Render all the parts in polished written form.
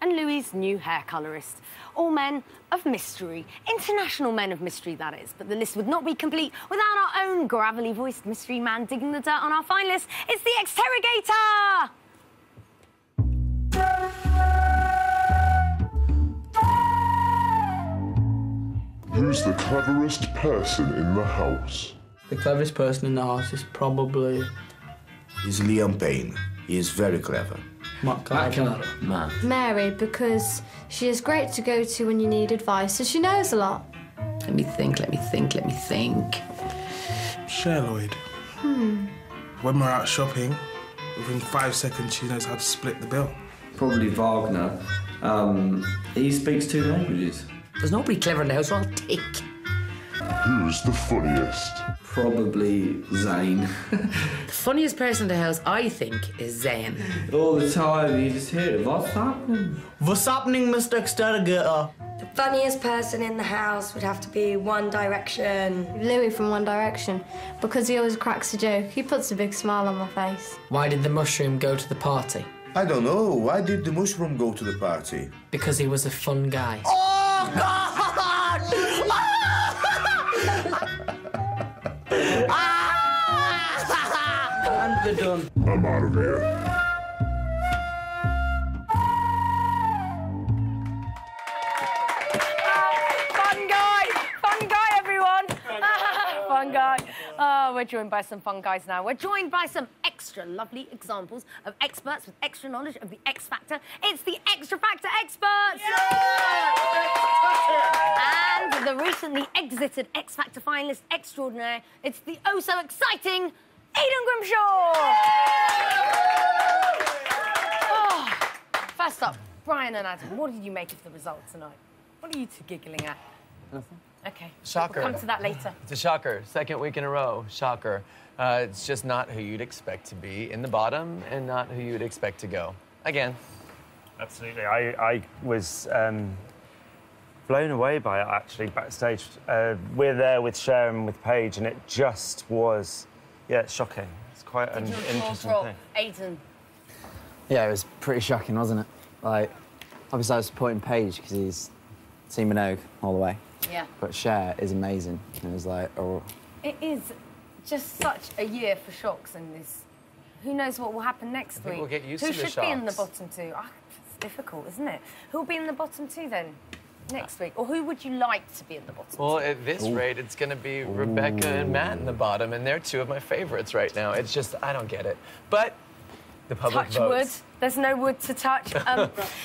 and Louis' new hair colourist. All men of mystery. International men of mystery, that is. But the list would not be complete without our own gravelly-voiced mystery man digging the dirt on our finalists. It's the Xterrogator! Who's the cleverest person in the house? The cleverest person in the house is probably... He's Liam Payne. He is very clever. Matt Canada. Mary, because she is great to go to when you need advice, and she knows a lot. Let me think. Cher Lloyd. When we're out shopping, within 5 seconds she knows how to split the bill. Probably Wagner. He speaks 2 languages. There's nobody clever in the house, we're all tick. Who's the funniest? Probably Zayn. The funniest person in the house, I think, is Zayn. All the time, you just hear it. What's happening? What's happening, Mr. Exterrogator? The funniest person in the house would have to be One Direction. Louis from One Direction, because he always cracks a joke. He puts a big smile on my face. Why did the mushroom go to the party? I don't know. Why did the mushroom go to the party? Because he was a fun guy. Oh, God! And we're done. I'm out of here. Fun guy, everyone. Fun guy. Oh, we're joined by some fun guys now. We're joined by some extra lovely examples of experts with extra knowledge of the X Factor. It's the Xtra Factor experts. And the recently exited X Factor finalist extraordinaire. It's the oh so exciting Aidan Grimshaw. Oh, first up, Brian and Adam, what did you make of the result tonight? What are you two giggling at? Nothing. OK. Shocker. We'll come to that later. It's a shocker. Second week in a row. Shocker. It's just not who you'd expect to be in the bottom and not who you'd expect to go. Again. Absolutely. I was blown away by it, actually, backstage. We're there with Cher and with Paige, and it just was, yeah, shocking. It's quite an interesting thing. Aidan. Yeah, it was pretty shocking, wasn't it? Like, obviously I was supporting Paige because he's Team Minogue all the way. Yeah. But Cher is amazing. And it was like, oh. It is just such a year for shocks in this. Who knows what will happen next week? We'll get used Who to the should be in the shocks. bottom two? It's difficult, isn't it? Who will be in the bottom two then next week? Or who would you like to be in the bottom two? Well, at this rate, it's going to be Rebecca and Matt in the bottom, and they're 2 of my favorites right now. It's just, I don't get it. But the public touch votes. wood. There's no wood to touch.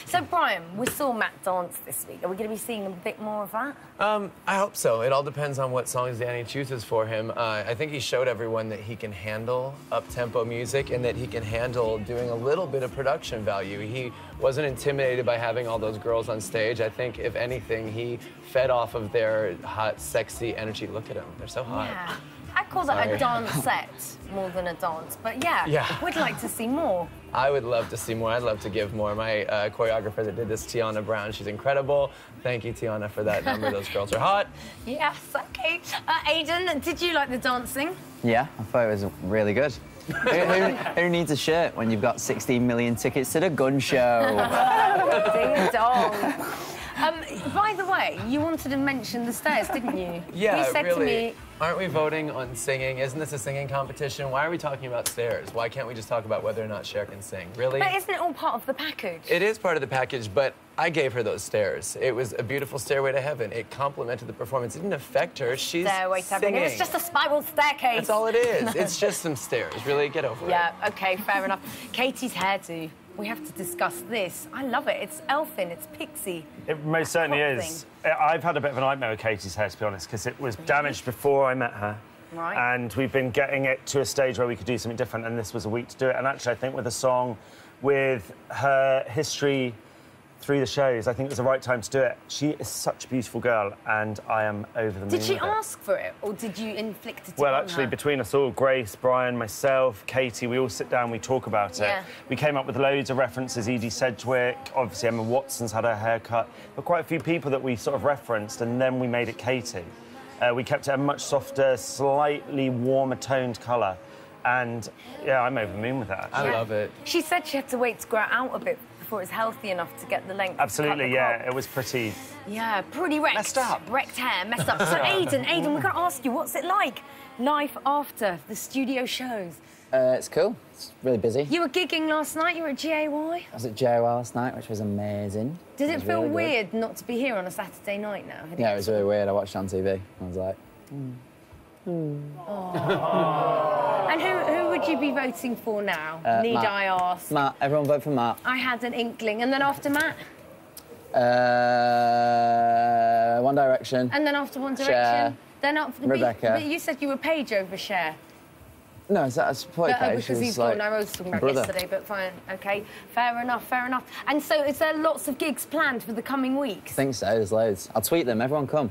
So, Brian, we saw Matt dance this week. Are we going to be seeing a bit more of that? I hope so. It all depends on what songs Danny chooses for him. I think he showed everyone that he can handle up-tempo music and that he can handle doing a little bit of production value. He wasn't intimidated by having all those girls on stage. I think, if anything, he fed off of their hot, sexy energy. Look at them. They're so hot. Yeah. I call that a dance set more than a dance. But yeah, we'd like to see more. I would love to see more. I'd love to give more. My choreographer that did this, Tiana Brown, she's incredible. Thank you, Tiana, for that number. Those girls are hot. Yes, OK. Aidan, did you like the dancing? Yeah, I thought it was really good. who needs a shirt when you've got 16 million tickets to the gun show? Ding dong. By the way, you wanted to mention the stairs, didn't you? Yeah, you said really. To me, aren't we voting on singing? Isn't this a singing competition? Why are we talking about stairs? Why can't we just talk about whether or not Cher can sing? Really? But isn't it all part of the package? It is part of the package, but I gave her those stairs. It was a beautiful stairway to heaven. It complemented the performance. It didn't affect her. She's stairway to heaven. singing. It was just a spiral staircase. That's all it is. It's just some stairs. Really, get over it. Yeah, OK, fair enough. Katie's hairdo. We have to discuss this. I love it. It's elfin, it's pixie. It most certainly is. I've had a bit of a nightmare with Katie's hair, to be honest, because it was damaged before I met her. Right. And we've been getting it to a stage where we could do something different, and this was a week to do it. And actually, I think with a song, with her history through the shows, I think it was the right time to do it. She is such a beautiful girl, and I am over the moon. Did she with it. ask for it, or did you inflict it Well, on actually, her? between us all, Grace, Brian, myself, Katie, we all sit down, we talk about it. Yeah. We came up with loads of references. Edie Sedgwick, obviously Emma Watson's had her hair cut, but quite a few people that we sort of referenced, and then we made it Katie. We kept it a much softer, slightly warmer toned colour, and yeah, I'm over the moon with that. I love it. She said she had to wait to grow it out a bit before before it's healthy enough to get the length. Absolutely, yeah. It was pretty... Yeah, pretty wrecked. Messed up. Wrecked hair, messed up. So, Aidan, we've got to ask you, what's it like? Life after the studio shows? It's cool. It's really busy. You were gigging last night, you were at GAY. I was at GAY last night, which was amazing. Did it feel really weird not to be here on a Saturday night now? Yeah, it was really weird. I watched it on TV. I was like... And who would you be voting for now? Need Matt. I ask? Matt. Everyone vote for Matt. I had an inkling. And then after Matt? One Direction. And then after One Direction? Cher. Then after Rebecca. But you said you were Paige over Cher. No, I supported Paige. Because he's gone. I was talking about yesterday, but fine. OK, fair enough, fair enough. And so is there lots of gigs planned for the coming weeks? I think so, there's loads. I'll tweet them, everyone come.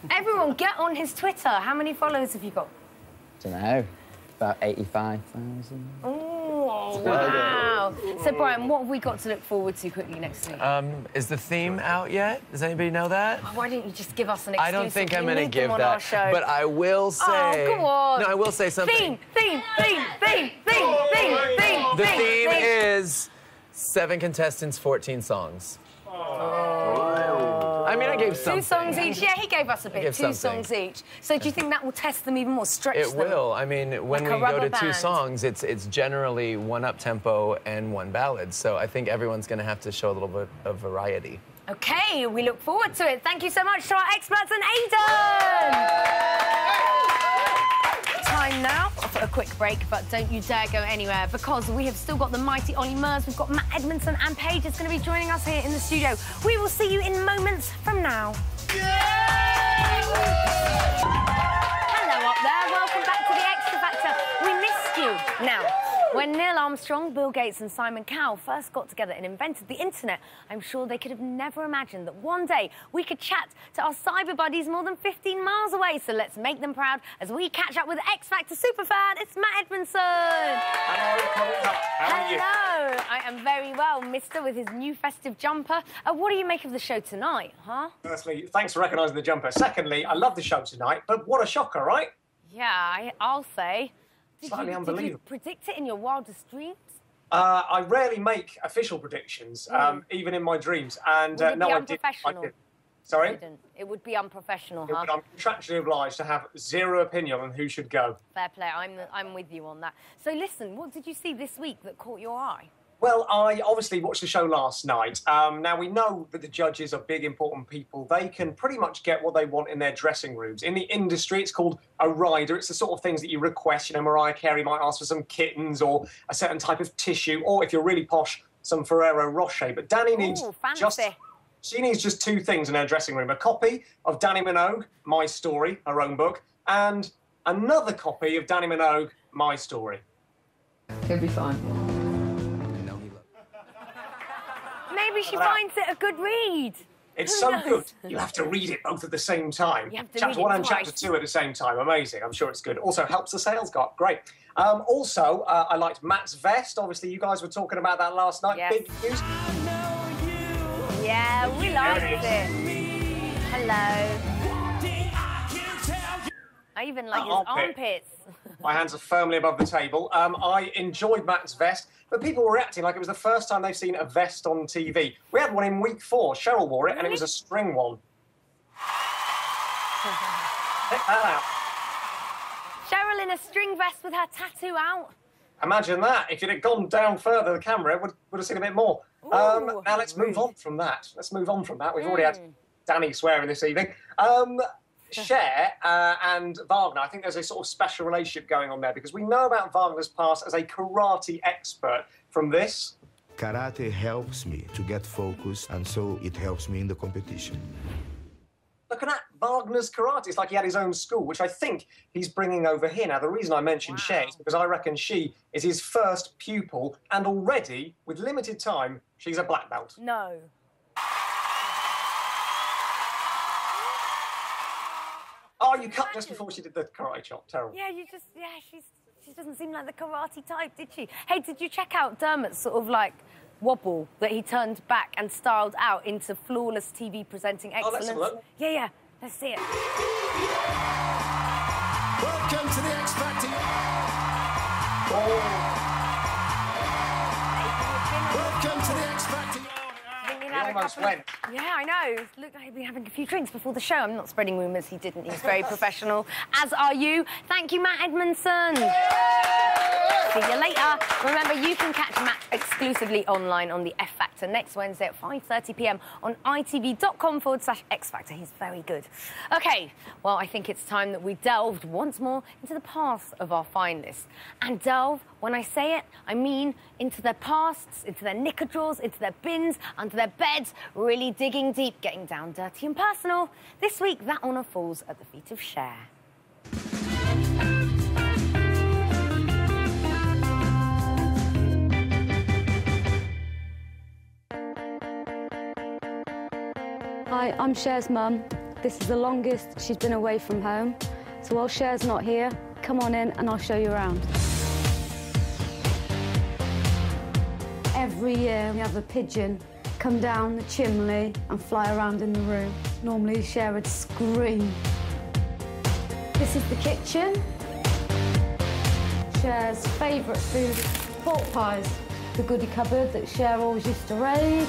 Everyone, get on his Twitter. How many followers have you got? Don't know. About 85,000. Oh, wow. So, Brian, what have we got to look forward to quickly next week? Is the theme out yet? Does anybody know that? Why don't you just give us an exclusive? I don't think I'm going going to to give that. But I will say... Oh, come on. No, I will say something. Theme. The theme is 7 contestants, 14 songs. I mean, I gave something. 2 songs each. Yeah, he gave us a bit. 2 songs each. So do you think that will test them even more, stretch them? It will. I mean, when Like a we go to rubber 2 band. songs, it's generally 1 up-tempo and 1 ballad. So I think everyone's going to have to show a little bit of variety. OK, we look forward to it. Thank you so much to our experts and Aidan! Time now for a quick break, but don't you dare go anywhere because we have still got the mighty Ollie Murs, we've got Matt Edmondson and Paige is going to be joining us here in the studio. We will see you in moments from now. Hello up there, welcome back to the Xtra Factor. We missed you. Now, when Neil Armstrong, Bill Gates and Simon Cowell first got together and invented the internet, I'm sure they could have never imagined that one day we could chat to our cyber buddies more than 15 miles away. So let's make them proud as we catch up with X Factor superfan. It's Matt Edmondson. Hello. How are you? Hello. I am very well, mister, with his new festive jumper. What do you make of the show tonight, huh? Firstly, thanks for recognising the jumper. Secondly, I love the show tonight, but what a shocker, right? Yeah, I'll say. Slightly Did you unbelievable. predict it in your wildest dreams? I rarely make official predictions, even in my dreams. And Would it no, be I did. unprofessional? Sorry? It would be unprofessional, But huh? I'm contractually obliged to have zero opinion on who should go. Fair play. I'm with you on that. So listen, what did you see this week that caught your eye? Well, I obviously watched the show last night. Now, we know that the judges are big, important people. They can pretty much get what they want in their dressing rooms. In the industry, it's called a rider. It's the sort of things that you request. You know, Mariah Carey might ask for some kittens or a certain type of tissue, or if you're really posh, some Ferrero Rocher. But Danny needs she needs just 2 things in her dressing room. A copy of Danny Minogue, My Story, her own book, and another copy of Danny Minogue, My Story. He'll be fine. Maybe she finds it a good read. It's Who so knows? good. You have to read it both at the same time. You have to Chapter read 1 it and Chapter twice. 2 at the same time. Amazing. I'm sure it's good. Also helps the sales go up. Great. Also, I liked Matt's vest. Obviously, you guys were talking about that last night. Yes. Big news. Yeah, we liked it. Hello. I even like his armpits. My hands are firmly above the table. I enjoyed Matt's vest, but people were reacting like it was the first time they've seen a vest on TV. We had one in week 4. Cheryl wore it, and it was a string one. Check that out. Cheryl in a string vest with her tattoo out. Imagine that. If it had gone down further, the camera would have seen a bit more. Now let's move on from that. We've already had Danny swearing this evening. Cher and Wagner, I think there's a sort of special relationship going on there because we know about Wagner's past as a karate expert from this. Karate helps me to get focused, and so it helps me in the competition. Look at that, Wagner's karate. It's like he had his own school, which I think he's bringing over here. Now, the reason I mentioned Cher is because I reckon she is his first pupil, and already, with limited time, she's a black belt. No. Oh, you cut just before she did the karate chop. Terrible. Yeah, she doesn't seem like the karate type, did she? Hey, did you check out Dermot's sort of like wobble that he turned back and styled out into flawless TV presenting excellence? Oh, let's have a look. Yeah, let's see it. Welcome to the X Factor. Welcome to the X Factor. almost went. Yeah, I know. Looked like he'd been having a few drinks before the show. I'm not spreading rumours. He didn't. He's very professional, as are you. Thank you, Matt Edmondson. See you later. Remember, you can catch Matt exclusively online on the F Factor next Wednesday at 5:30 p.m. on itv.com/X Factor. He's very good. OK, well, I think it's time that we delved once more into the past of our finalists. And delve, when I say it, I mean into their pasts, into their knicker drawers, into their bins, under their beds, really digging deep, getting down dirty and personal. This week, that honour falls at the feet of Cher. Hi, I'm Cher's mum. This is the longest she's been away from home. So while Cher's not here, come on in and I'll show you around. Every year we have a pigeon come down the chimney and fly around in the room. Normally Cher would scream. This is the kitchen. Cher's favourite food, pork pies. The goodie cupboard that Cher always used to raid.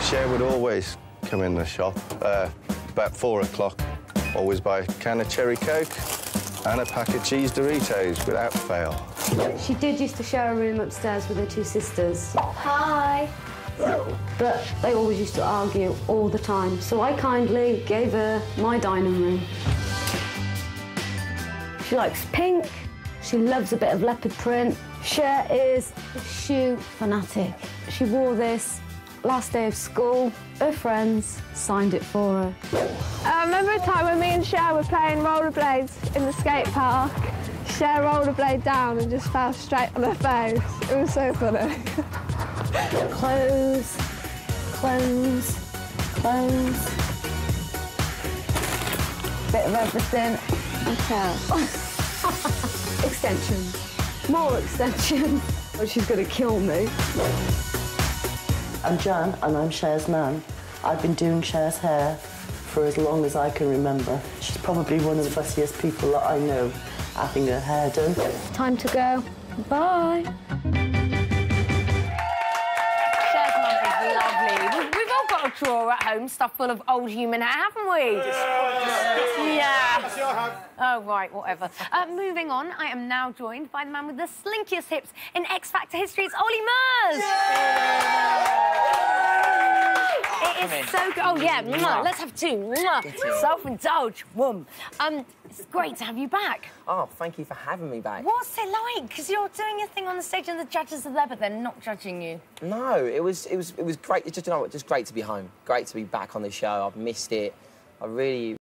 Cher would always come in the shop about 4 o'clock, always buy a can of cherry Coke and a pack of cheese Doritos without fail. She did used to share a room upstairs with her two sisters. Hi. But they always used to argue all the time, so I kindly gave her my dining room. She likes pink. She loves a bit of leopard print. Cher is a shoe fanatic. She wore this last day of school. Her friends signed it for her. I remember a time when me and Cher were playing rollerblades in the skate park. Cher rollerbladed down and just fell straight on her face. It was so funny. Clothes, clothes, clothes. Bit of everything. Okay. Extensions. More extensions. Oh, she's going to kill me. I'm Jan, and I'm Cher's nan. I've been doing Cher's hair for as long as I can remember. She's probably one of the fussiest people that I know having her hair done. Time to go. Bye. Cher's mum is lovely. We've all got a drawer at home stuffed full of old human hair, haven't we? Yeah. Oh, right, whatever. Moving on, I am now joined by the man with the slinkiest hips in X Factor history. It's Ollie Murs. It is so good. Oh, yeah. Let's have two. Self-indulge. It's great to have you back. Oh, thank you for having me back. What's it like? Because you're doing your thing on the stage and the judges are there, but they're not judging you. No, it was great. It's just, just great to be home. Great to be back on the show. I've missed it. I really